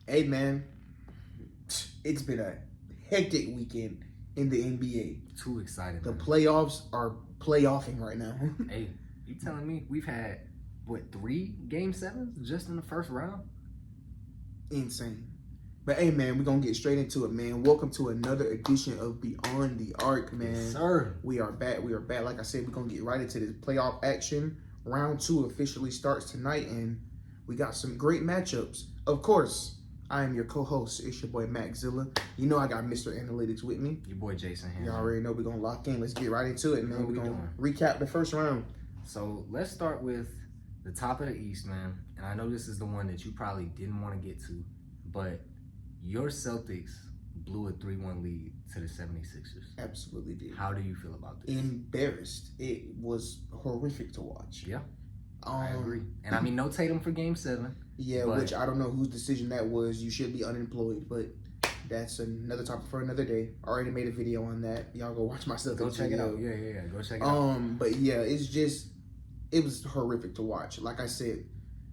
Hey man, it's been a hectic weekend in the NBA. Too excited. The Man. playoffs are playoffing right now. Hey, you telling me we've had what 3 game 7s just in the first round? Insane. But hey man, we're gonna get straight into it, man. Welcome to another edition of Beyond the Arc, man. Yes, sir. We are back. Like I said, we're gonna get right into this playoff action. Round 2 officially starts tonight, and we got some great matchups. Of course, I am your co-host. It's your boy Max Zilla. You know I got Mr. Analytics with me. Your boy Jason here. You already know we're gonna lock in. Let's get right into it, man. What We're we gonna recap the first round. So let's start with the top of the East, man. And I know this is the one that you probably didn't want to get to, but your Celtics blew a 3-1 lead to the 76ers. Absolutely did. How do you feel about this? Embarrassed. It was horrific to watch. Yeah, I agree. And I mean, no Tatum for game 7. Yeah, which I don't know whose decision that was. You should be unemployed, but that's another topic for another day. I already made a video on that. Y'all go watch my Celtics Go check video. it out. Yeah. Go check it out. But yeah, it was horrific to watch. Like I said,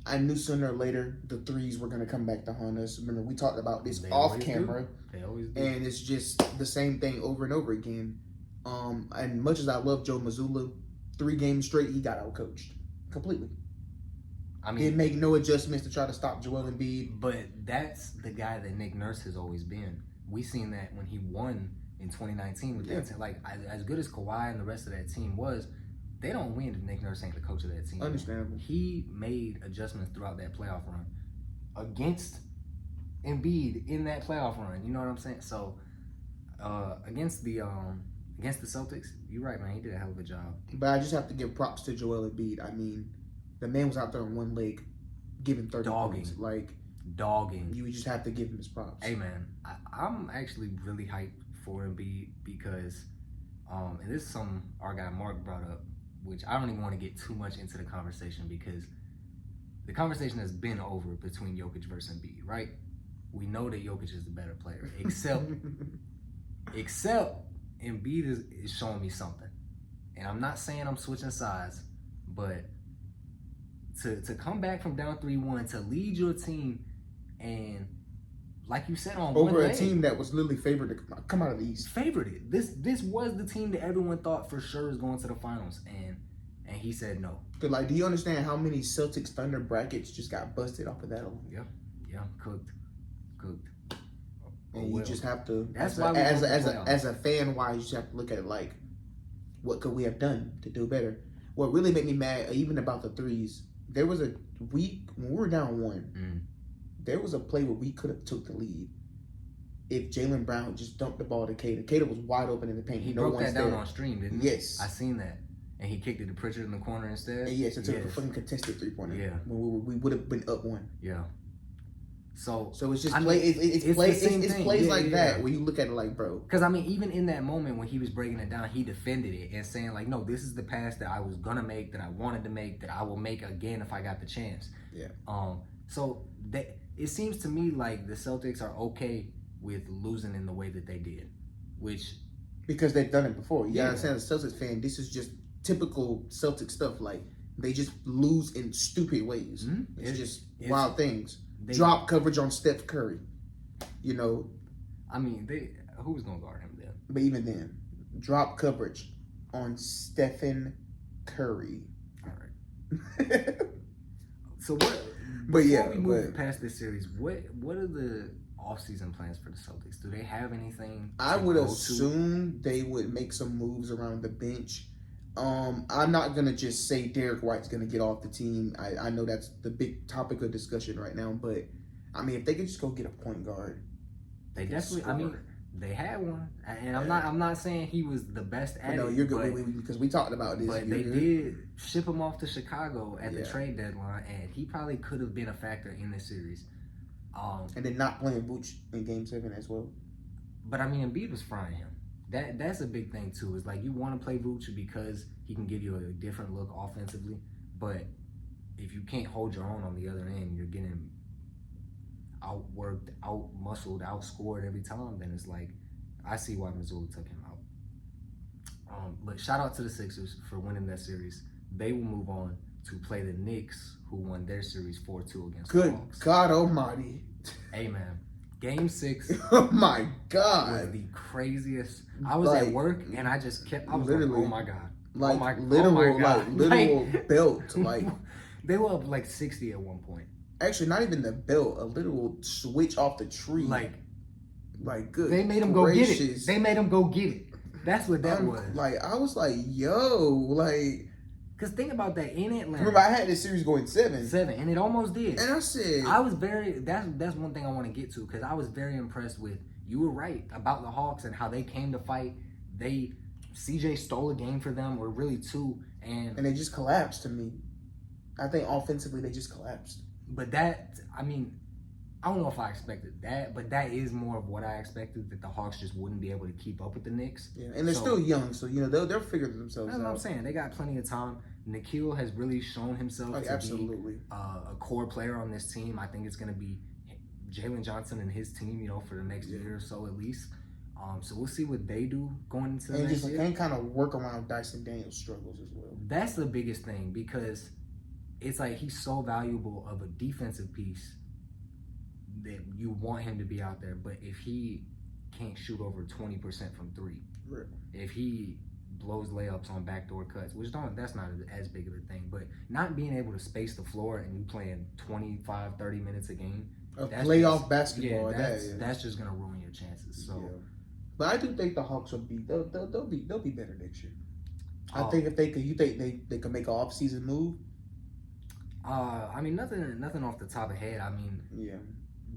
I knew sooner or later the threes were gonna come back to haunt us. Remember, we talked about this off camera. They always do. And it's just the same thing over and over again. And much as I love Joe Mazzulla, 3 games straight he got outcoached completely. I mean, didn't make no adjustments to try to stop Joel Embiid. But that's the guy that Nick Nurse has always been. We seen that when he won in 2019 with that team. Like, as good as Kawhi and the rest of that team was, they don't win if Nick Nurse ain't the coach of that team. Understandable. He made adjustments throughout that playoff run against Embiid in that playoff run. You know what I'm saying? So against the Celtics, you're right, man. He did a hell of a job. But I just have to give props to Joel Embiid. I mean, the man was out there on one leg, giving 30 points. Dogging. You just have to give him his props. Hey, man, I'm actually really hyped for Embiid because, and this is something our guy Mark brought up, which I don't even want to get too much into the conversation because the conversation has been over between Jokic versus Embiid, right? We know that Jokic is the better player, except Embiid is showing me something. And I'm not saying I'm switching sides, but to come back from down 3-1, to lead your team, and like you said, on over one a leg, team that was literally favored to come out of the East. Favored it. This was the team that everyone thought for sure is going to the finals, and he said no. Cause do you understand how many Celtics Thunder brackets just got busted off of that alone? Yeah, cooked. And you just have to. That's as a fan, wise, you just have to look at it like, what could we have done to do better? What really made me mad, even about the threes, there was a week when we were down 1. There was a play where we could have took the lead if Jaylen Brown just dumped the ball to Kata. Kata was wide open in the paint. He broke that down on stream, didn't he? Yes. I seen that. And he kicked it to Pritchard in the corner instead? And yes, it took a fucking contested 3-pointer. Yeah. When we would have been up 1. Yeah. So it's just plays like that where you look at it like, bro. Because I mean, even in that moment when he was breaking it down, he defended it and saying like, no, this is the pass that I was gonna make, that I wanted to make, that I will make again if I got the chance. Yeah. So that it seems to me like the Celtics are okay with losing in the way that they did, which because they've done it before. You gotta understand, as a Celtics fan, this is just typical Celtic stuff. Like, they just lose in stupid ways. Mm-hmm. It's just wild things. Drop coverage on Steph Curry. You know. I mean, who's gonna guard him then? But even then, drop coverage on Stephen Curry. All right. So what? But before we move past this series, what are the off-season plans for the Celtics? Do they have anything? I would assume they would make some moves around the bench. I'm not gonna just say Derek White's gonna get off the team. I know that's the big topic of discussion right now, but I mean, if they could just go get a point guard, they definitely. Score. I mean, they had one, and I'm not saying he was the best at it. No, you're good because we talked about this. But they did ship him off to Chicago at the trade deadline, and he probably could have been a factor in this series. And then not playing Vooch in Game 7 as well. But I mean, Embiid was frying him. That's a big thing too. Is like, you want to play Vooch because he can give you a different look offensively, but if you can't hold your own on the other end, you're getting outworked, out-muscled, outscored every time. Then it's like, I see why Mazzulla took him out. But shout out to the Sixers for winning that series. They will move on to play the Knicks, who won their series 4-2 against the Hawks. Good God Almighty! Hey man, Game 6 Oh my was God. the craziest. I was Like, at work and I just kept. I was literally, like, oh my God. Like oh my literal, God. literal belt. Like they were up like 60 at one point. actually, not even the belt. A literal switch off the tree. Like good. they made him gracious. go get it. They made him go get it. That's what that was. Like I was like, yo, like. Cause think about that in Atlanta. Remember, I had this series going 7, and it almost did. and I said, I was very. That's one thing I want to get to because I was very impressed with. You were right about the Hawks and how they came to fight. CJ stole a game for them, or really 2, and they just collapsed to me. I think offensively they just collapsed. But that, I mean, I don't know if I expected that, but that is more of what I expected, that the Hawks just wouldn't be able to keep up with the Knicks. Yeah, and they're still young, so they'll figure themselves That's out. what I'm saying. They got plenty of time. Nikhil has really shown himself to be a core player on this team. I think it's going to be Jalen Johnson and his team, for the next year or so at least. So we'll see what they do going into the next year. And kind of work around Dyson Daniels' struggles as well. That's the biggest thing because it's like he's so valuable of a defensive piece that you want him to be out there. But if he can't shoot over 20% from 3, right. If he blows layups on backdoor cuts, that's not as big of a thing. But not being able to space the floor and you playing 25, 30 minutes a game. Playoff basketball. That's just gonna ruin your chances. So, but I do think the Hawks will be they'll be better next year. I think if they could, you think they could make an off-season move? I mean nothing off the top of the head. I mean, yeah.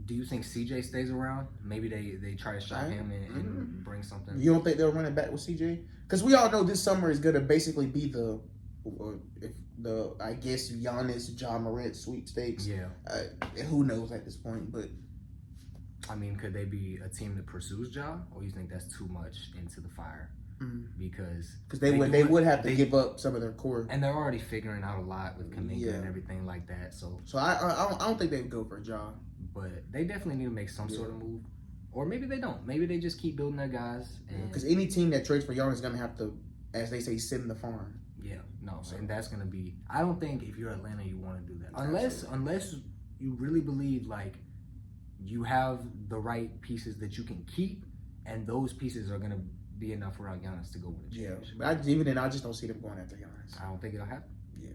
Do you think CJ stays around? Maybe they try to shop him and bring something. You don't think they'll run it back with CJ? Because we all know this summer is gonna basically be the I guess Giannis, Ja Morant sweepstakes. Yeah. Who knows at this point? But I mean, could they be a team that pursues Ja, or you think that's too much into the fire? Because they would have to give up some of their core, and they're already figuring out a lot with Kuminga and everything like that. So I don't think they would go for Ja. But they definitely need to make some sort of move. Or maybe they don't. Maybe they just keep building their guys. Because any team that trades for Giannis is going to have to, as they say, sim the farm. Yeah, no. So. And that's going to be... I don't think if you're Atlanta, you want to do that. Unless you really believe, like, you have the right pieces that you can keep, and those pieces are going to be enough around Giannis to go win a championship. Yeah, but even then, I just don't see them going after Giannis. I don't think it'll happen. Yeah.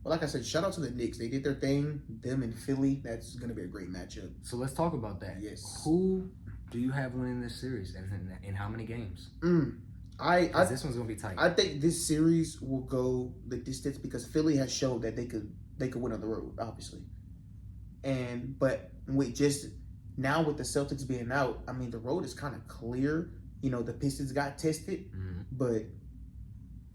Well, like I said, shout out to the Knicks. They did their thing. Them and Philly. That's going to be a great matchup. So let's talk about that. Yes. Who do you have winning this series, and in how many games? This one's going to be tight. I think this series will go the distance because Philly has shown that they could win on the road, obviously. But with just now with the Celtics being out, I mean the road is kind of clear. The Pistons got tested, but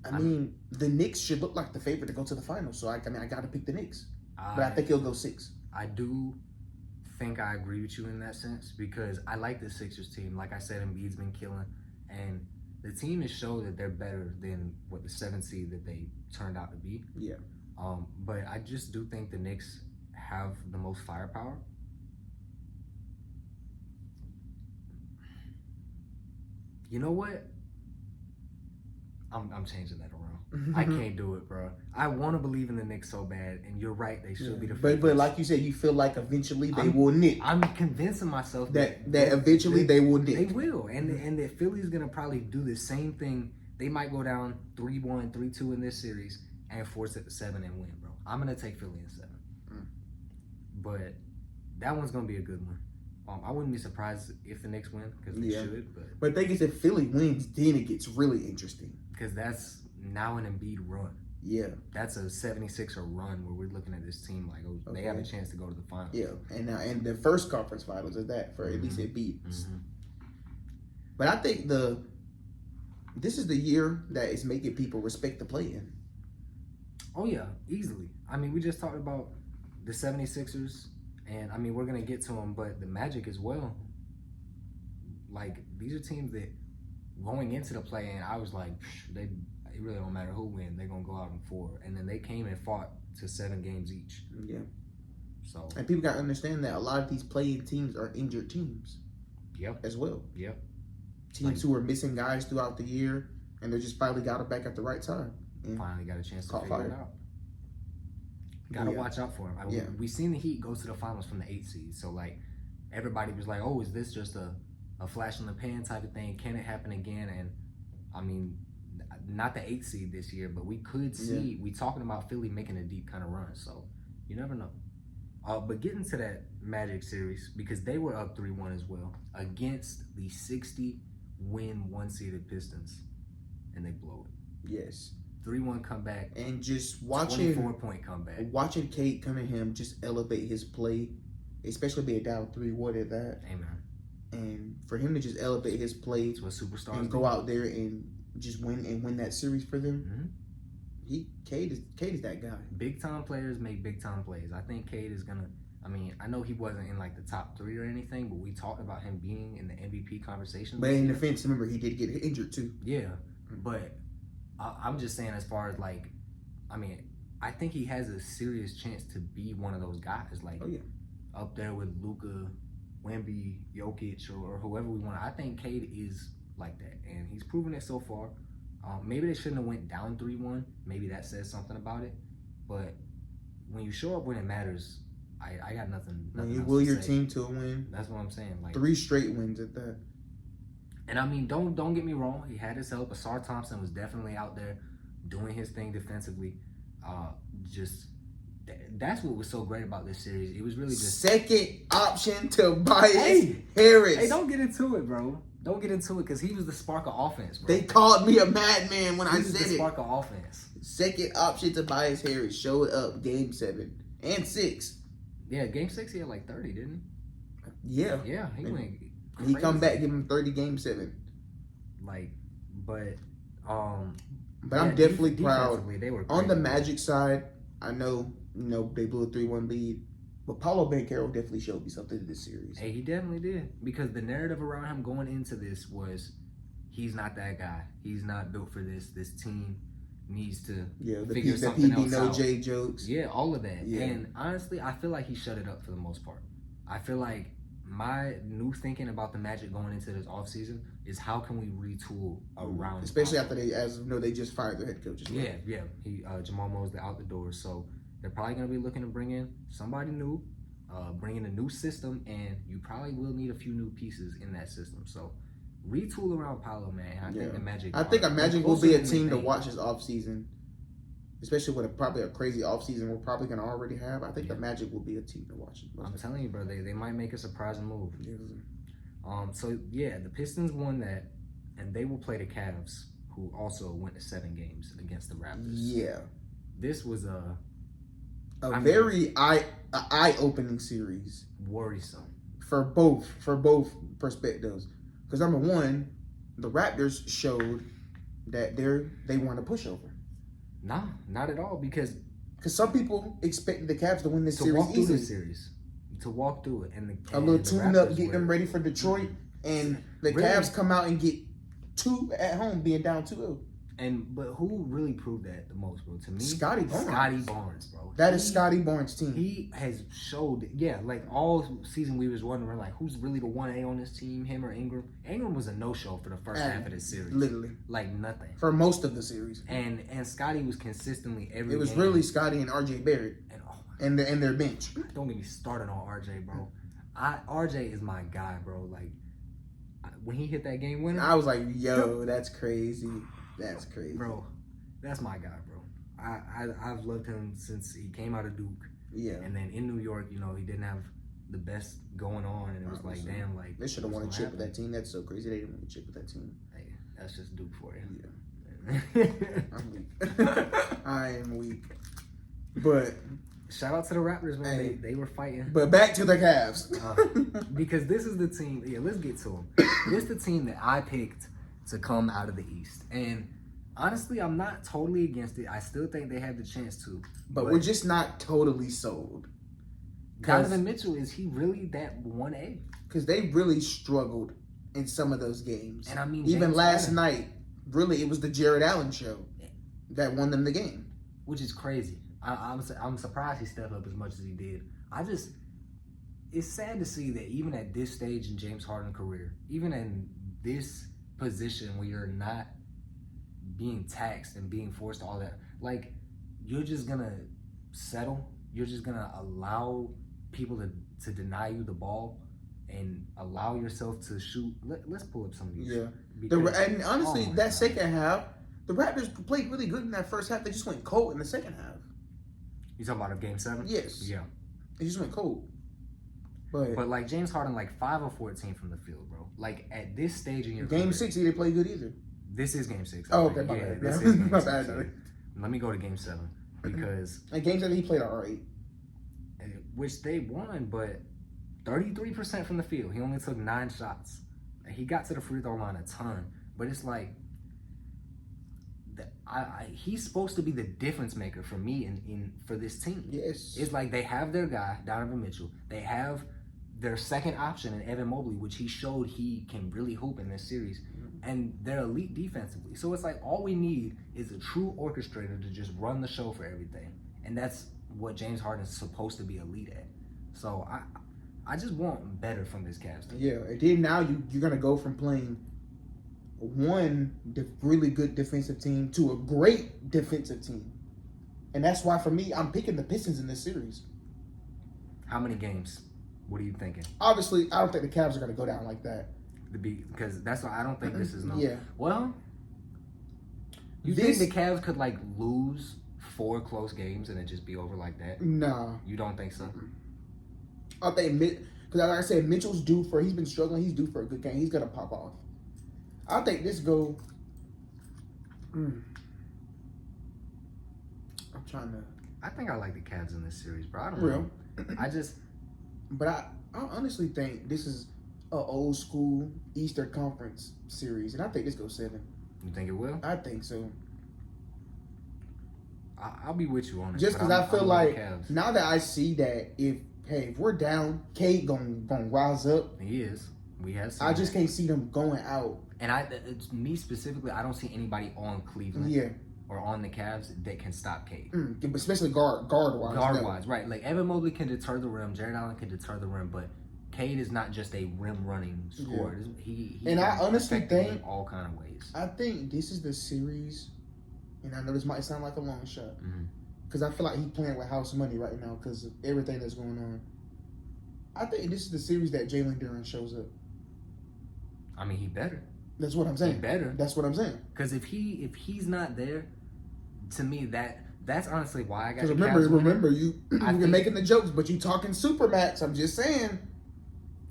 I mean, the Knicks should look like the favorite to go to the finals. So, I got to pick the Knicks. But I think he'll go 6. I do think I agree with you in that sense because I like the Sixers team. Like I said, Embiid's been killing. And the team has showed that they're better than what the 7th seed that they turned out to be. Yeah. But I just do think the Knicks have the most firepower. You know what? I'm changing that around. I can't do it, bro. I want to believe in the Knicks so bad, and you're right. They should be the favorites. But like you said, you feel like eventually they will nick. I'm convincing myself that eventually they will nick. They will, and that Philly's gonna probably do the same thing. They might go down 3-1, 3-2 in this series and force it to 7 and win, bro. I'm gonna take Philly in 7, but that one's gonna be a good one. I wouldn't be surprised if the Knicks win because they should. But the thing is, if Philly wins, then it gets really interesting. Because that's now an Embiid run. Yeah. That's a 76er run where we're looking at this team like, they have a chance to go to the finals. Yeah, and the first conference finals is that for at least Embiid. But I think this is the year that is making people respect the play-in. Oh, yeah, easily. I mean, we just talked about the 76ers. And, I mean, we're going to get to them, but the Magic as well. Like, these are teams that going into the play-in, I was like, it really don't matter who wins. They're going to go out in 4. And then they came and fought to 7 games each. Yeah. So. And people got to understand that a lot of these play-in teams are injured teams. Yep. As well. Yep. Teams who are missing guys throughout the year, and they just finally got it back at the right time. Finally got a chance to figure it out. Got to watch out for him. We seen the Heat go to the finals from the 8th seed. So, like, everybody was like, oh, is this just a flash in the pan type of thing? Can it happen again? And I mean, not the 8th seed this year, but we could see, we talking about Philly making a deep kind of run. So you never know. But getting to that Magic series, because they were up 3-1 as well against the 60-win 1-seeded Pistons, and they blow it. Yes. 3-1 comeback. And just watching 24-point comeback. Watching Cade Cunningham just elevate his play, especially being down 3-1 at that. Amen. And for him to just elevate his play to a superstar and go out there and just win that series for them. Cade is that guy. Big time players make big time plays. I think Cade is gonna. I mean, I know he wasn't in like the top 3 or anything, but we talked about him being in the MVP conversation. But in defense, remember he did get injured too. Yeah, but I'm just saying, as far as like, I mean, I think he has a serious chance to be one of those guys, like up there with Luka, Wemby, Jokic, or whoever we want. I think Cade is like that, and he's proven it so far. Maybe they shouldn't have went down 3-1. Maybe that says something about it. But when you show up when it matters, I got nothing when you else will to your say. team to a win. That's what I'm saying. Like 3 straight wins at that. And I mean, don't get me wrong. He had his help. Asar Thompson was definitely out there doing his thing defensively. That's what was so great about this series. It was really just second option Tobias Harris. Hey, don't get into it, bro. Don't get into it, because he was the spark of offense, bro. They called me a madman when I said it. The spark of offense. Second option Tobias Harris showed up game 7 and 6. Yeah, game 6 he had like 30, didn't he? Yeah. Yeah, he went crazy. He come back, give him 30 game 7. But I'm definitely proud. They were on the Magic side. I know, they blew a 3-1 lead. But Paolo Banchero definitely showed me something in this series. Hey, he definitely did. Because the narrative around him going into this was, he's not that guy. He's not built for this. This team needs to figure something else out. PB No J jokes. Yeah, all of that. Yeah. And honestly, I feel like he shut it up for the most part. I feel like my new thinking about the Magic going into this offseason is, how can we retool around, especially after they just fired their head coach as well. Yeah. He Jamal Mosley out the door, so they're probably going to be looking to bring in somebody new, bring in a new system, and you probably will need a few new pieces in that system. So retool around Paolo, man. I think the Magic. I think a Magic will be a team to watch this offseason, especially with probably a crazy offseason we're probably going to already have. I think the Magic will be a team to watch. I'm telling you, bro, they might make a surprising move. Yeah. So yeah, the Pistons won that, and they will play the Cavs, who also went to 7 games against the Raptors. Yeah. This was a very eye-opening series. Worrisome. For both perspectives. Because number one, the Raptors showed that they weren't a pushover. Nah, not at all. Because some people expected the Cavs to win this series easily. To walk through it. And a little tune-up, get them ready for Detroit. And the Cavs come out and get 2 at home, being down 2-0. But who really proved that the most, bro? To me, Scotty Barnes, bro. That is Scotty Barnes' team. He has showed, like all season we was wondering, like, who's really the 1A on this team, him or Ingram? Ingram was a no-show for the first half of this series. Literally. Like nothing. For most of the series. And Scotty was consistently every It was game. really Scotty and RJ Barrett. And their bench. Don't get me started on RJ, bro. RJ is my guy, bro. Like, when he hit that game winner, I was like, yo, that's crazy. That's crazy. Bro, that's my guy, bro. I've loved him since he came out of Duke. Yeah. And then in New York, he didn't have the best going on, and it was like, damn, like, they should have won a chip with that team. That's so crazy. They didn't win a chip with that team. Hey, that's just Duke for you. Yeah. I'm weak. I am weak. But shout out to the Raptors, man. Hey, they were fighting. But back to the Cavs. Because this is the team. Yeah, let's get to them. This is the team that I picked to come out of the East. And honestly, I'm not totally against it. I still think they have the chance to. But we're just not totally sold. Donovan Mitchell, is he really that 1A? Because they really struggled in some of those games. And I mean, even last night, really, it was the Jared Allen show that won them the game. Which is crazy. I'm surprised he stepped up as much as he did. It's sad to see that even at this stage in James Harden's career, even in this position where you're not being taxed and being forced to all that, like, you're just gonna settle. You're just gonna allow people to deny you the ball allow yourself to shoot. Let's pull up some of these. Yeah. Because, And honestly, oh my that God. second half, the Raptors played really good in that first half. They just went cold in the second half. You talking about Game 7? Yes. Yeah. They just went cold. But like James Harden, like 5 of 14 from the field, bro. Like at this stage in your Game career, 6, he didn't play good either. This is Game 6. Oh, okay, my yeah, bad. this is Game My 6. bad. Yeah. Let me go to Game 7 because And Game 7, he played all right. which they won, but 33% from the field. He only took 9 shots. He got to the free throw line a ton, but it's like he's supposed to be the difference maker for me for this team. Yes. It's like they have their guy, Donovan Mitchell. They have their second option in Evan Mobley, which he showed he can really hoop in this series. And they're elite defensively. So it's like all we need is a true orchestrator to just run the show for everything. And that's what James Harden's supposed to be elite at. So I just want better from this Cavs team. Yeah, and then now you're going to go from playing one really good defensive team to a great defensive team. And that's why, for me, I'm picking the Pistons in this series. How many games? What are you thinking? Obviously, I don't think the Cavs are going to go down like that. Because that's why I don't think this is no. Yeah. Well, you think the Cavs could like lose 4 close games and it just be over like that? Nah. You don't think so? I think because like I said, Mitchell's due for. He's been struggling. He's due for a good game. He's gonna pop off. I think this go. I'm trying to. I think I like the Cavs in this series, bro. I don't Real. know. I just. But I honestly think this is a old school Eastern Conference series, and I think this goes 7. You think it will? I think so. I'll be with you on it. Just because I feel like now that I see that if we're down, Cade gonna rise up. He is. We have seen I just can't see them going out. And it's me specifically, I don't see anybody on Cleveland. Yeah. Or on the Cavs that can stop Cade. Especially guard wise. Guard wise, right. Like Evan Mobley can deter the rim, Jared Allen can deter the rim, but Cade is not just a rim running scorer. Yeah. He and I honestly think all kind of ways. I think this is the series, and I know this might sound like a long shot, because I feel like he's playing with house money right now because of everything that's going on. I think this is the series that Jalen Duren shows up. I mean, he better. That's what I'm saying. He better. That's what I'm saying. Because if he's not there, to me that's honestly why I got. Because remember, you're making the jokes, but you talking Supermax. I'm just saying.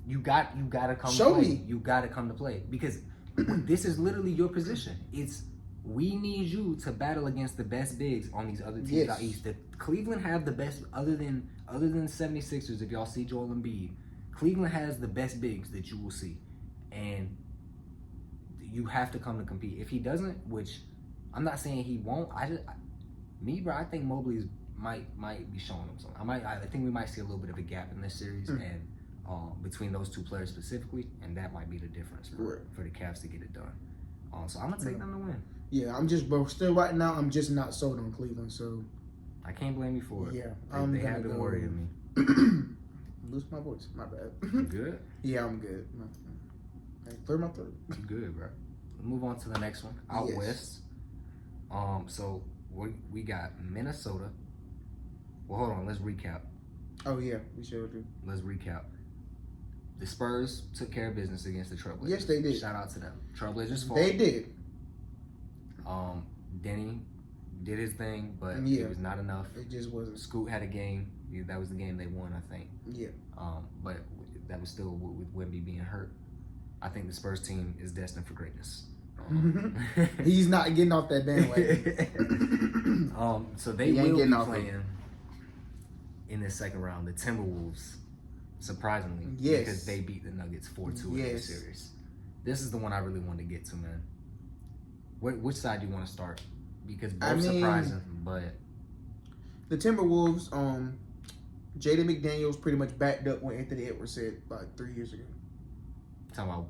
You got to come. Show to play. me. You got to come to play because this is literally your position. It's we need you to battle against the best bigs on these other teams out east. The Cleveland have the best other than 76ers. If y'all see Joel Embiid, Cleveland has the best bigs that you will see, and you have to come to compete. If he doesn't, which I'm not saying he won't. I think Mobley might be showing him something. I think we might see a little bit of a gap in this series and between those two players specifically, and that might be the difference for the Cavs to get it done. So I'm gonna take them to win. Yeah, but still right now I'm just not sold on Cleveland, so I can't blame you for it. Yeah, they have been worrying me. Lose my voice. My bad. You good? Yeah, I'm good. Clear my throat. You good, bro? Move on to the next one. Out west. So we got Minnesota. Well, hold on. Let's recap. Oh yeah, we sure do. Let's recap. The Spurs took care of business against the Trailblazers. Yes, they did. Shout out to them. Trailblazers fought. They did. Denny did his thing, but it was not enough. It just wasn't. Scoot had a game. That was the game they won, I think. Yeah. But that was still with Wemby being hurt. I think the Spurs team is destined for greatness. He's not getting off that bandwagon. So they will be playing in this second round. The Timberwolves, surprisingly, because they beat the Nuggets 4-2 in the series. This is the one I really wanted to get to, man. Which side do you want to start? Because both surprising, but the Timberwolves, Jaden McDaniels pretty much backed up what Anthony Edwards said about 3 years ago. Talking about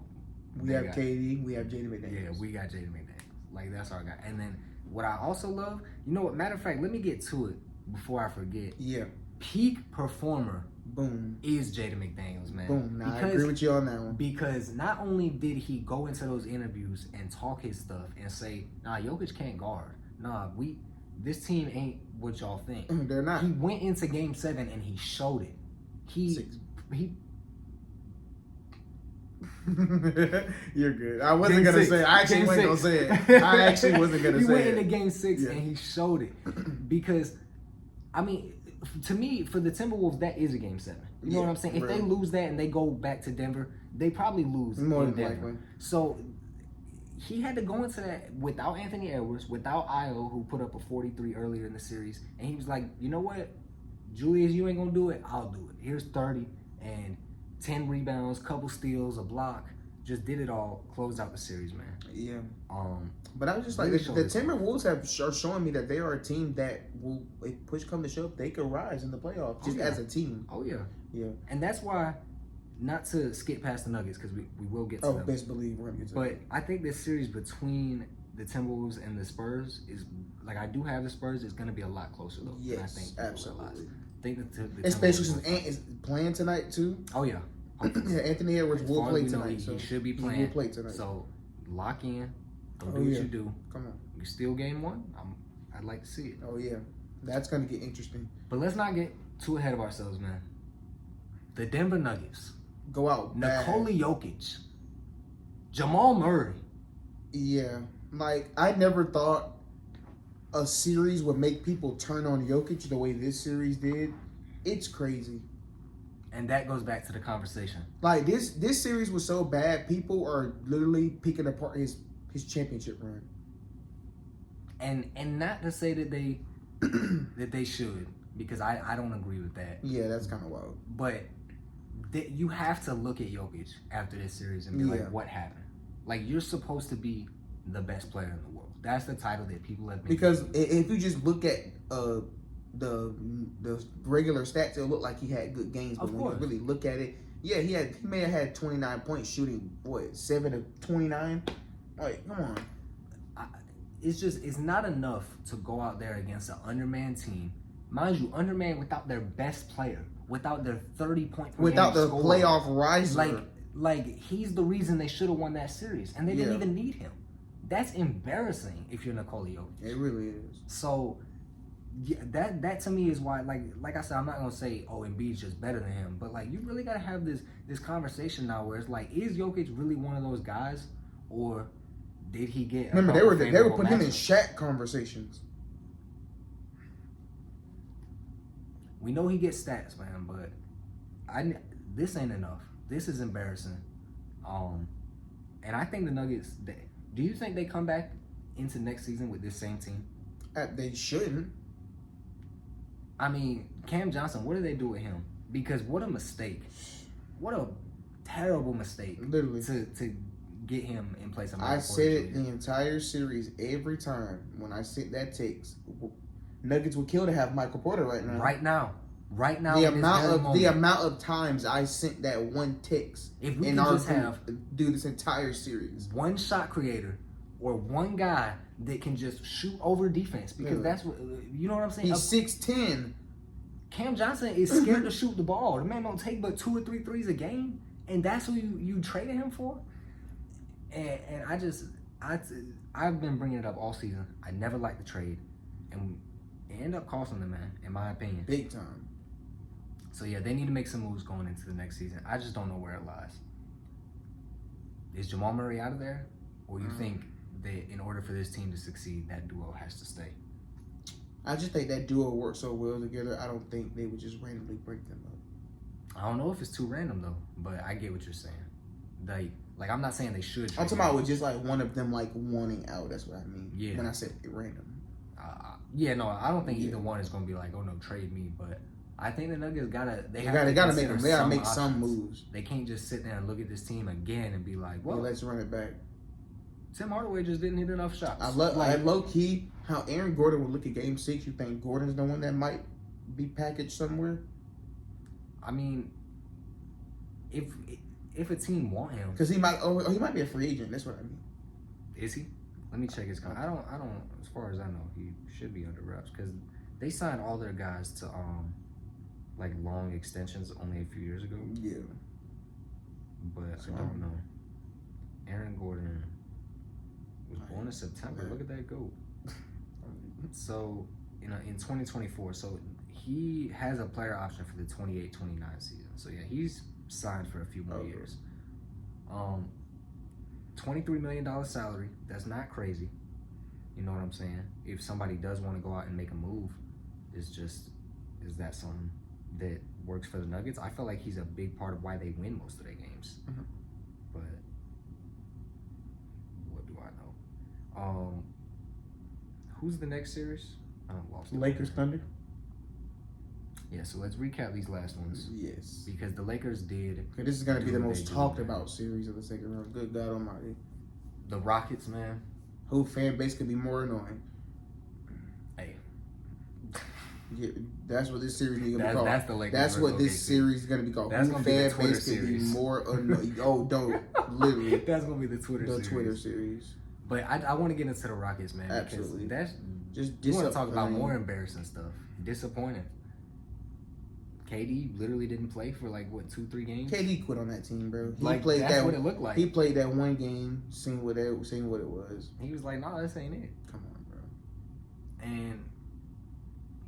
we have KD, we have Jaden McDaniels. Yeah, we got Jaden McDaniels. Like that's our guy. And then what I also love, you know what? Matter of fact, let me get to it before I forget. Yeah. Peak performer. Boom. Is Jaden McDaniels, man. Boom. Now, I agree with you on that one. Because not only did he go into those interviews and talk his stuff and say, nah, Jokic can't guard. Nah, this team ain't what y'all think. They're not. He went into Game 7 and he showed it. You're good. I wasn't Game gonna 6. say. I actually Game wasn't gonna 6. say it. I actually wasn't gonna he say went it. into Game 6 Yeah. and he showed it because, I mean, to me, for the Timberwolves, that is a Game 7. You know what I'm saying? If they lose that and they go back to Denver, they probably lose More in than Denver. likely. So he had to go into that without Anthony Edwards, without Io, who put up a 43 earlier in the series, and he was like, you know what, Julius, you ain't gonna do it, I'll do it. Here's 30 and 10 rebounds, couple steals, a block. Just did it all, closed out the series, man. Yeah. Um, But I was just like, really the Timberwolves are showing me that they are a team that will, if push come to shove, they could rise in the playoffs just as a team. Oh yeah. Yeah. And that's why, not to skip past the Nuggets because we will get to them. Best believe we're gonna get to But I think this series between the Timberwolves and the Spurs is, like, I do have the Spurs. It's going to be a lot closer though. Yes, than I think absolutely. I think the Especially Timberwolves since Ant is playing tonight too. Oh yeah. Yeah, Anthony Edwards As will far as play we know, tonight. He So should be he playing. will play tonight. So lock in. Don't Oh, do what yeah. you do. Come on. You steal game 1. I'd like to see it. Oh yeah, that's gonna get interesting. But let's not get too ahead of ourselves, man. The Denver Nuggets. Go out. bad. Nikola Jokic. Jamal Murray. Yeah, like I never thought a series would make people turn on Jokic the way this series did. It's crazy. And that goes back to the conversation. Like this series was so bad, people are literally picking apart his championship run. And not to say that they that they should, because I don't agree with that. Yeah, that's kind of wild. But you have to look at Jokic after this series and be like, what happened? Like, you're supposed to be the best player in the world. That's the title that people have been Because giving. if you just look at the regular stats, it'll look like he had good games. But Of when course. you really look at it, yeah, he may have had 29 points shooting, 7 of 29? Like, come on. It's not enough to go out there against an undermanned team. Mind you, undermanned without their best player, without their 30-point per Without game the scorer. playoff riser. Like he's the reason they should have won that series, and they didn't Yeah. even need him. That's embarrassing if you're Nikola Jokic. It really is. So, yeah, that to me is why, like I said, I'm not gonna say, oh, Embiid's just better than him, but like you really gotta have this conversation now where it's like, is Jokic really one of those guys, or did he get? Remember, they were putting him in Shaq conversations. We know he gets stats, man, but this ain't enough. This is embarrassing. And I think the Nuggets. Do you think they come back into next season with this same team? They shouldn't. I mean, Cam Johnson, what do they do with him? Because what a mistake. What a terrible mistake. Literally. To get him in place of I Michael said Porter it Jr. the entire series, every time when I sent that text, Nuggets would kill to have Michael Porter right now. Right now. The in this very moment. amount of times I sent that one text If we in can our just have do this entire series. one shot creator or one guy that can just shoot over defense, because that's what, you know what I'm saying? He's 6'10". Cam Johnson is scared to shoot the ball. The man don't take but 2 or 3 threes a game, and that's who you traded him for. And I've been bringing it up all season. I never liked the trade, and it ended up costing them, man, in my opinion. Big time. So yeah, they need to make some moves going into the next season. I just don't know where it lies. Is Jamal Murray out of there, or you think that in order for this team to succeed, that duo has to stay? I just think that duo works so well together. I don't think they would just randomly break them up. I don't know if it's too random though, but I get what you're saying. Like I'm not saying they should. I'm talking about with just like one of them like wanting out. That's what I mean. Yeah. When I said random. Yeah, no, I don't think either one is going to be like, oh no, trade me. But I think the Nuggets gotta make some moves. They can't just sit there and look at this team again and be like, well, let's run it back. Tim Hardaway just didn't hit enough shots. I low key how Aaron Gordon would look at Game 6. You think Gordon's the one that might be packaged somewhere? I mean, if a team want him, because he might be a free agent. That's what I mean. Is he? Let me check his contract. I don't. As far as I know, he should be under wraps because they signed all their guys to like long extensions only a few years ago. Yeah. But I don't know. Aaron Gordon was born in September. Look at that go. So, in 2024, so he has a player option for the 28-29 season. So yeah, he's signed for a few more years. $23 million salary. That's not crazy. You know what I'm saying? If somebody does want to go out and make a move, is that something that works for the Nuggets? I feel like he's a big part of why they win most of their games. Mm-hmm. But what do I know? Who's the next series? I lost it. Lakers Thunder. Yeah, so let's recap these last ones. Yes. Because the Lakers did. This is going to be the what most they talked do. about series of the second round. Good God Almighty. The Rockets, man. Whole fan base could be more annoying. Hey. Yeah, that's what this series is going to be called. That's the Lakers. That's what versus this OKC. series is going to be called. That's Who gonna be the fan Twitter base could be series. more annoying. Oh, don't. Literally. That's gonna be the Twitter The series. Twitter series. But I want to get into the Rockets, man. Absolutely. Because that's Just you want to talk about disappointing. more embarrassing stuff. Disappointing. KD literally didn't play for like what 2-3 games. KD quit on that team, bro. He Like played that's that. what it looked like. He played that one game, seen what it was. He was like, "Nah, this ain't it." Come on, bro. And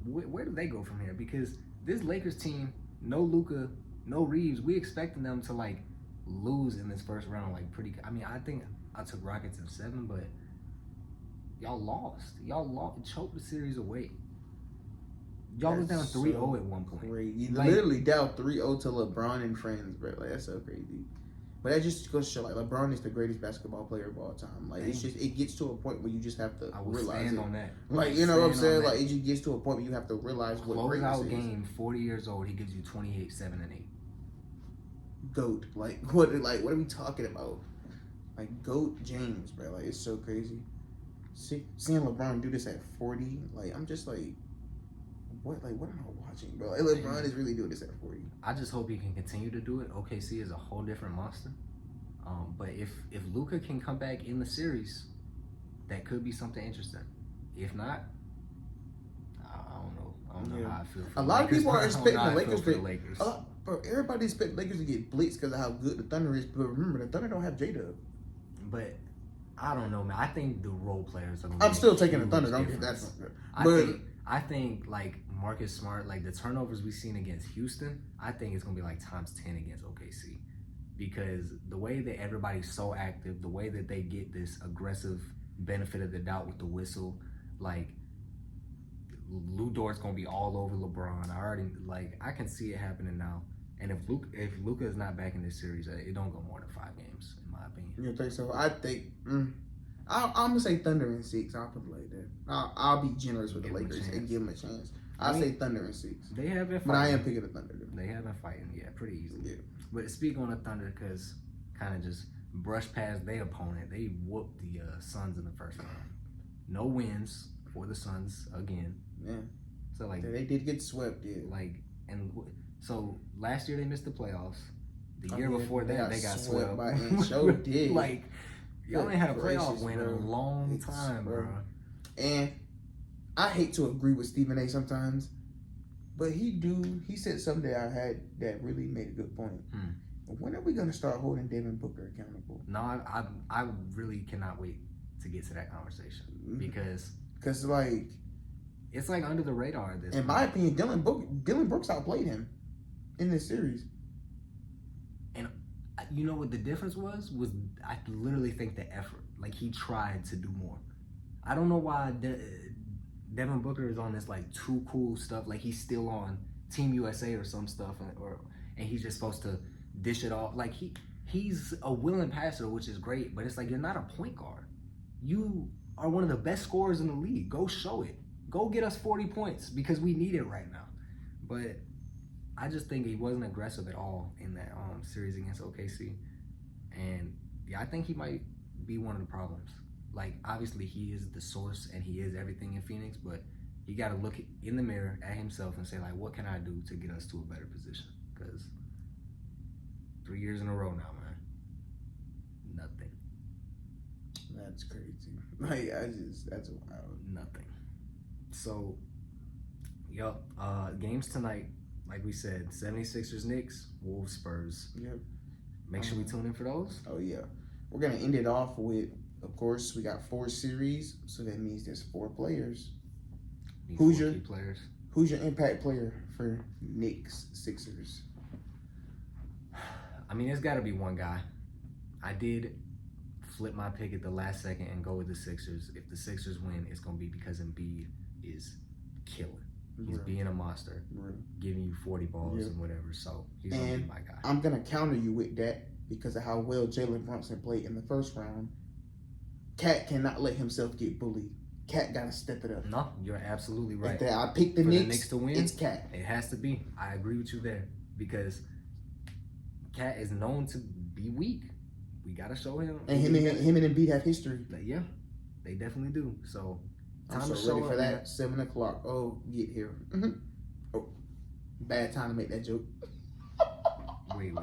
where do they go from here? Because this Lakers team, no Luka, no Reeves, we expecting them to like lose in this first round. Like I mean, I think I took Rockets in 7, but y'all lost. Choked the series away. Y'all was down That's 3-0 so at one point. Crazy. Like- Literally down 3-0 to LeBron and friends, bro. Like, that's so crazy. But that just goes to show, like, LeBron is the greatest basketball player of all time. Like, it's just, it gets to a point where you just have to I will realize stand it. on that. Like, you know what I'm Stand on saying? that. Like, it just gets to a point where you have to realize what Close greatness out is. game, 40 years old, he gives you 28, 7, and 8. GOAT. Like, what are we talking about? Like, GOAT James, bro. Like, it's so crazy. Seeing LeBron do this at 40, like, I'm just like, what am I watching, bro? Like, LeBron is really doing this at 40. I just hope he can continue to do it. OKC is a whole different monster. But if Luka can come back in the series, that could be something interesting. If not, I don't know. I don't know Yeah. how I feel. For A the lot of Lakers, people but are I don't expecting know how the I feel Lakers for the to- Lakers. Bro, everybody expect Lakers to get blitzed because of how good the Thunder is. But remember, the Thunder don't have J-Dub. But I don't know, man. I think the role players are. Gonna I'm make still a taking the huge Thunder. Don't get difference. that. But I think like Marcus Smart, like the turnovers we've seen against Houston, I think it's gonna be like times 10 against OKC, because the way that everybody's so active, the way that they get this aggressive benefit of the doubt with the whistle, like Lou Dort's gonna be all over LeBron. I can see it happening now. And if Luka is not back in this series, it don't go more than 5 games, in my opinion. you think so? I think I'm gonna say Thunder in 6. I'll put it like that. I'll be generous with the Give 'em a Lakers and chance. give them a chance. I'll say Thunder in 6. They have been fighting. But I am picking the Thunder. They have been fighting, yeah, pretty easily. Yeah. But speak on the Thunder, because kind of just brush past their opponent. They whooped the Suns in the first round. No wins for the Suns again. Yeah. So like They did get swept, yeah. So last year they missed the playoffs. The Oh, year yeah, before that they got swept. by and so did. Like y'all ain't had a playoff Gracious, win in a bro. long It's, time, bro. And I hate to agree with Stephen A. sometimes, but he said something that really made a good point. When are we gonna start holding Devin Booker accountable? No, I really cannot wait to get to that conversation, because like, it's like under the radar at this in point. my opinion, Dylan Brooks outplayed him in this series. And you know what the difference was I literally think the effort. Like, he tried to do more. I don't know why Devin Booker is on this like too cool stuff. Like, he's still on Team USA or some stuff, and he's just supposed to dish it off. Like, he's a willing passer, which is great, but it's like, you're not a point guard. You are one of the best scorers in the league. Go show it. Go get us 40 points, because we need it right now. But I just think he wasn't aggressive at all in that series against OKC. And yeah, I think he might be one of the problems. Like, obviously he is the source and he is everything in Phoenix, but he got to look in the mirror at himself and say, like, what can I do to get us to a better position? Because 3 years in a row now, man. Nothing. That's crazy. Like, that's wild. Nothing. So, games tonight, like we said, 76ers, Knicks, Wolves, Spurs. Yep. Make sure we tune in for those. Oh yeah. We're gonna end it off with, of course, we got 4 series, so that means there's 4 players. Need Who's 4 your- key players? Who's your impact player for Knicks Sixers? I mean, it's got to be one guy. I did flip my pick at the last second and go with the Sixers. If the Sixers win, it's going to be because Embiid is killing. He's being a monster, giving you 40 balls and whatever. So he's going to be my guy. I'm going to counter you with that because of how well Jalen Brunson played in the first round. Cat cannot let himself get bullied. Cat got to step it up. No, you're absolutely right. If I pick the Knicks to win, it's Cat. It has to be. I agree with you there because Cat is known to be weak. We got to show him. And him and Embiid have history. Yeah, they definitely do. So I'm so ready for that. 7 o'clock. Oh, get here. Oh, bad time to make that joke. Wait.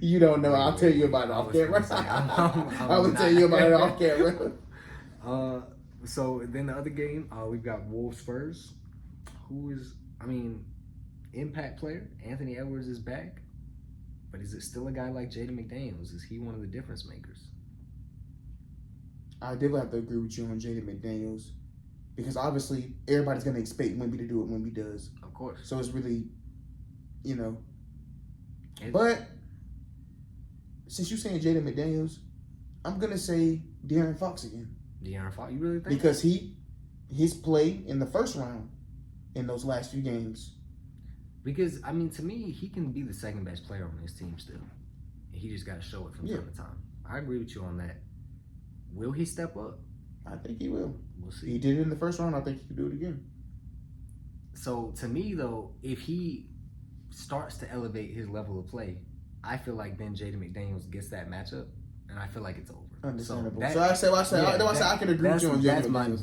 You don't know. I'll tell you about it off camera. I will tell you about it off camera. So then the other game, we've got Wolves Spurs. Impact player. Anthony Edwards is back. But is it still a guy like Jaden McDaniels? Is he one of the difference makers? I definitely have to agree with you on Jaden McDaniels. Because obviously, everybody's going to expect Wemby to do what Wemby does. Of course. So it's really, But, since you're saying Jaden McDaniels, I'm going to say De'Aaron Fox again. De'Aaron Fox? You really think? Because his play in the first round in those last few games. Because, to me, he can be the second best player on his team still. He just got to show it from time to time. I agree with you on that. Will he step up? I think he will. We'll see. He did it in the first round. I think he can do it again. So, to me, though, if he starts to elevate his level of play, I feel like then Jaden McDaniels gets that matchup, and I feel like it's over. Understandable. So I can agree with you on Jaden McDaniels.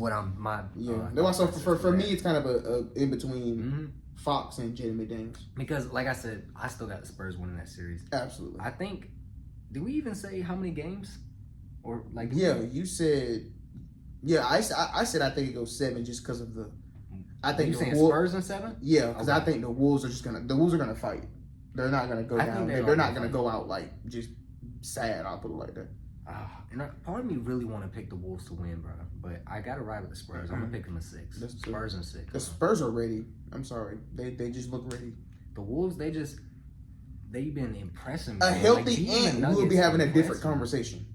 That's why for me, it's kind of a in between Fox and Jaden McDaniels. Because, like I said, I still got the Spurs winning that series. Absolutely. I think. Did we even say how many games? Or you said. Yeah, I said I think it goes 7 just because of the. I think you saying Spurs in 7? Yeah, because I think the Wolves are gonna fight. They're not gonna go down. They're not gonna go out like just sad. I'll put it like that. And part of me really want to pick the Wolves to win, bro. But I got to ride with the Spurs. I'm gonna pick them in 6. Spurs in 6. The Spurs are ready. I'm sorry, they just look ready. The Wolves, they've been impressing me. A healthy Ant, we will be having a different conversation.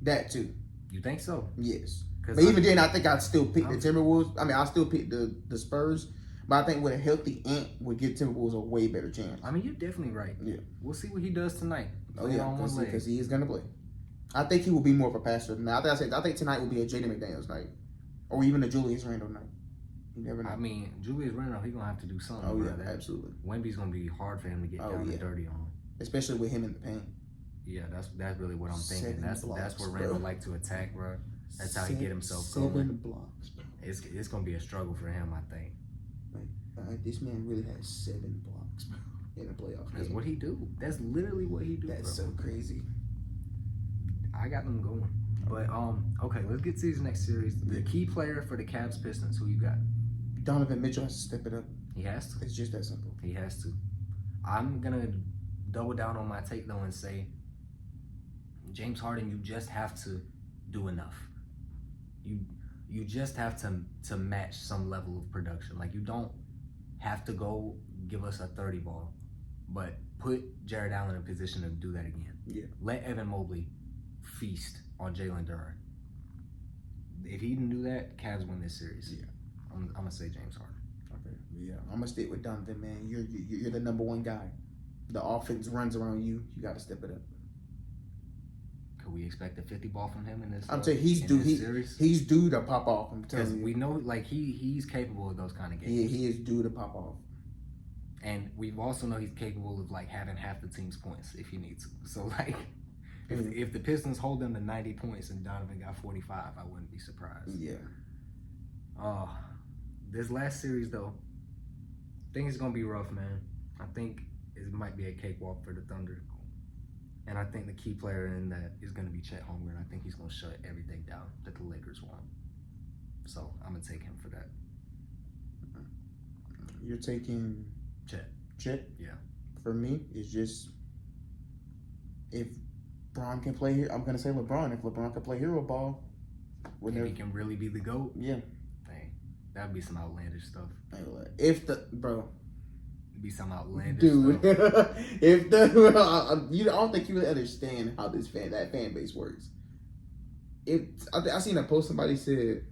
That too. You think so? Yes. But even then, I think I'd still pick the Timberwolves. I'll still pick the Spurs. But I think with a healthy Ant would give Timberwolves a way better chance. You're definitely right. Yeah. We'll see what he does tonight. Because he is going to play. I think he will be more of a passer than that. I think tonight will be a Jaden McDaniels night. Or even a Julius Randle night. You never know. Julius Randle, he's going to have to do something. Oh, yeah, absolutely. Wemby's going to be hard for him to get down and dirty on. Especially with him in the paint. Yeah, that's really what I'm thinking. That's where Randle like to attack, bro. That's how he get himself going. 7 blocks, bro. It's going to be a struggle for him, I think. This man really has 7 blocks, bro, in a playoff game. That's what he do. That's literally what he do. That's so crazy. I got them going. But okay, let's get to these next series. The key player for the Cavs Pistons, who you got? Donovan Mitchell has to step it up. He has to. It's just that simple. He has to. I'm gonna double down on my take though and say, James Harden, you just have to do enough. You just have to match some level of production. Like, you don't have to go give us a 30 ball, but put Jared Allen in a position to do that again. Yeah. Let Evan Mobley feast on Jalen Duren. If he didn't do that, Cavs win this series. Yeah. I'm gonna say James Harden. Okay. Yeah. I'm gonna stick with Donovan, man. You're the number one guy. The offense runs around you. You got to step it up. Could we expect a 50 ball from him in this? I'm telling you, he's due to pop off. I'm telling you. We know, like, he's capable of those kind of games. Yeah, he is due to pop off. And we also know he's capable of, like, having half the team's points if he needs to. So, like, if the Pistons hold them to 90 points and Donovan got 45, I wouldn't be surprised. Yeah. This last series, though, I think it's going to be rough, man. I think it might be a cakewalk for the Thunder. And I think the key player in that is going to be Chet Holmgren. I think he's going to shut everything down that the Lakers want. So I'm going to take him for that. You're taking Chet? Yeah. For me, it's just if Bron can play here, I'm going to say LeBron. If LeBron can play hero ball. If he can really be the GOAT? Yeah. Dang. That'd be some outlandish stuff. be some outlandish Dude, stuff. if the I don't think you really understand how that fan base works. I seen a post somebody said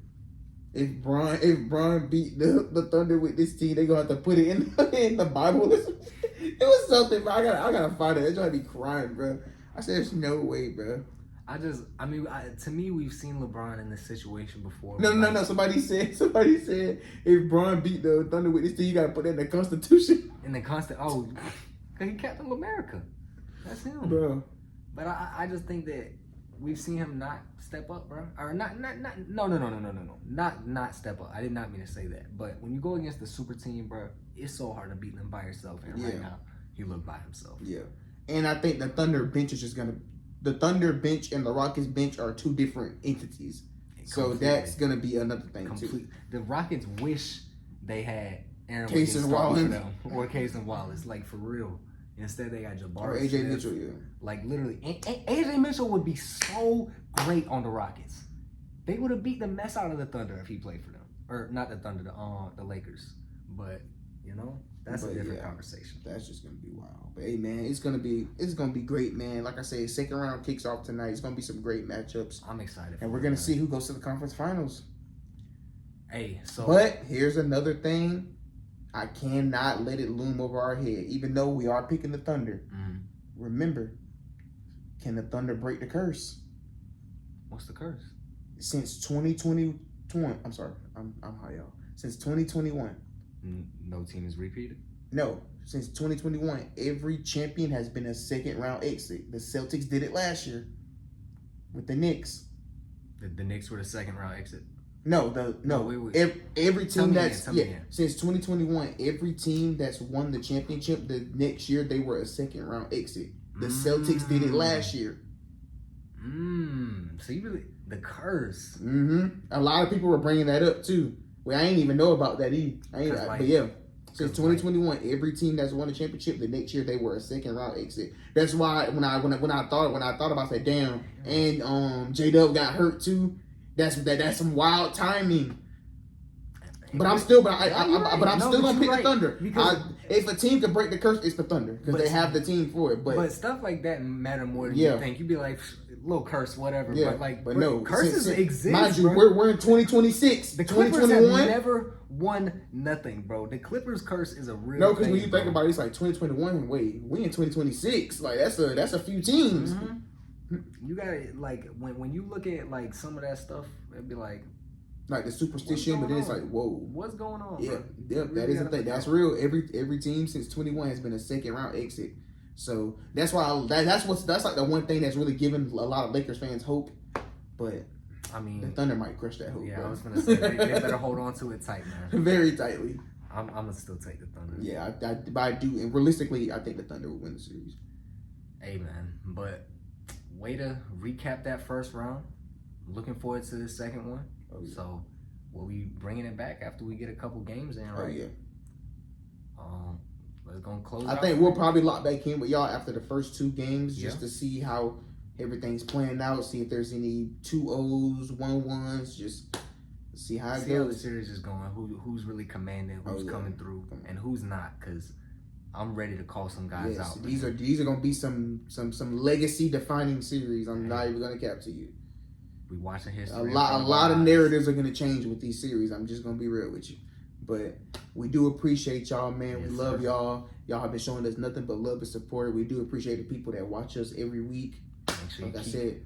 if Bron beat the Thunder with this team, they gonna have to put it in the Bible. It was something, bro. I gotta find it. They're trying to be crying, bro. I said there's no way, bro. To me, we've seen LeBron in this situation before. No. Somebody said if Bron beat the Thunder with this team, you gotta put that in the Constitution. In the constant, cause he Captain America. That's him, bro. But I just think that we've seen him not step up, bro. Or not step up. I did not mean to say that. But when you go against the super team, bro, it's so hard to beat them by yourself. And right now, he looked by himself. Yeah, and I think the Thunder bench is just gonna. The Thunder bench and the Rockets bench are two different entities. So that's going to be another thing, too. The Rockets wish they had Aaron Case and Wallace. Or Case and Wallace. Like, for real. Instead, they got Jabari or AJ Mitchell, yeah. Like, literally. AJ Mitchell would be so great on the Rockets. They would have beat the mess out of the Thunder if he played for them. Or, not the Thunder, the Lakers. But, you know, that's a different conversation. That's just gonna be wild. But hey, man, it's gonna be great, man. Like I said, second round kicks off tonight. It's gonna be some great matchups. I'm excited. And we're gonna see who goes to the conference finals. Hey, so. But here's another thing. I cannot let it loom over our head, even though we are picking the Thunder. Mm-hmm. Remember, can the Thunder break the curse? What's the curse? Since 2021, I'm sorry, I'm high, y'all. Since 2021. No team is repeated? No. Since 2021, every champion has been a second round exit. The Celtics did it last year with the Knicks. The Knicks were the second round exit? Every team since 2021, every team that's won the championship the next year, they were a second round exit. The Celtics did it last year. So you really, the curse. A lot of people were bringing that up too. Well, I ain't even know about that either. But yeah, since 2021, every team that's won the championship, the next year they were a second round exit. That's why when I thought about that, damn, and J-Dub got hurt too. That's some wild timing. But I'm still gonna pick the Thunder. If a team can break the curse, it's the Thunder because they have the team for it. But stuff like that matter more than you think. You'd be like, little curse, whatever. Yeah, but no, curses exist. Mind you, we're in 2026. The Clippers have never won nothing, bro. The Clippers curse is a real. No, because when you think about it, it's like 2021. Wait, we in 2026. Like that's a few teams. You gotta like when you look at like some of that stuff, it'd be like the superstition, but then it's like, whoa, what's going on? Yeah, bro? That is the thing. That's real. Every team since 21 has been a second round exit. So that's why that's like the one thing that's really giving a lot of Lakers fans hope. But I mean, the Thunder might crush that hope. Yeah, bro. I was gonna say they better hold on to it tight, man. Very tightly. I'm gonna still take the Thunder. Yeah, I do, and realistically, I think the Thunder will win the series. Hey, man, but way to recap that first round. Looking forward to the second one. Oh, yeah. So we'll be bringing it back after we get a couple games in, right? Oh yeah. Let's go and close. I think we'll probably lock back in with y'all after the first two games just to see how everything's playing out. See if there's any 2-0s, 1-1s. Just see how it goes. How the series is going. Who's really commanding? Who's coming through, and who's not? Because I'm ready to call some guys out. These are gonna be some legacy defining series. I'm not even gonna cap to you. We watching history. A lot of narratives are gonna change with these series. I'm just gonna be real with you. But we do appreciate y'all, man. We love y'all. Y'all have been showing us nothing but love and support. We do appreciate the people that watch us every week. Make sure like I said,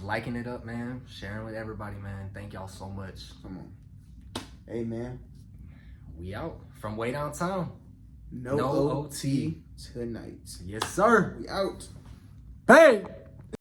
liking it up, man. Sharing with everybody, man. Thank y'all so much. Come on. Hey, man. We out from way downtown. No OT tonight. Yes, sir. We out. Hey.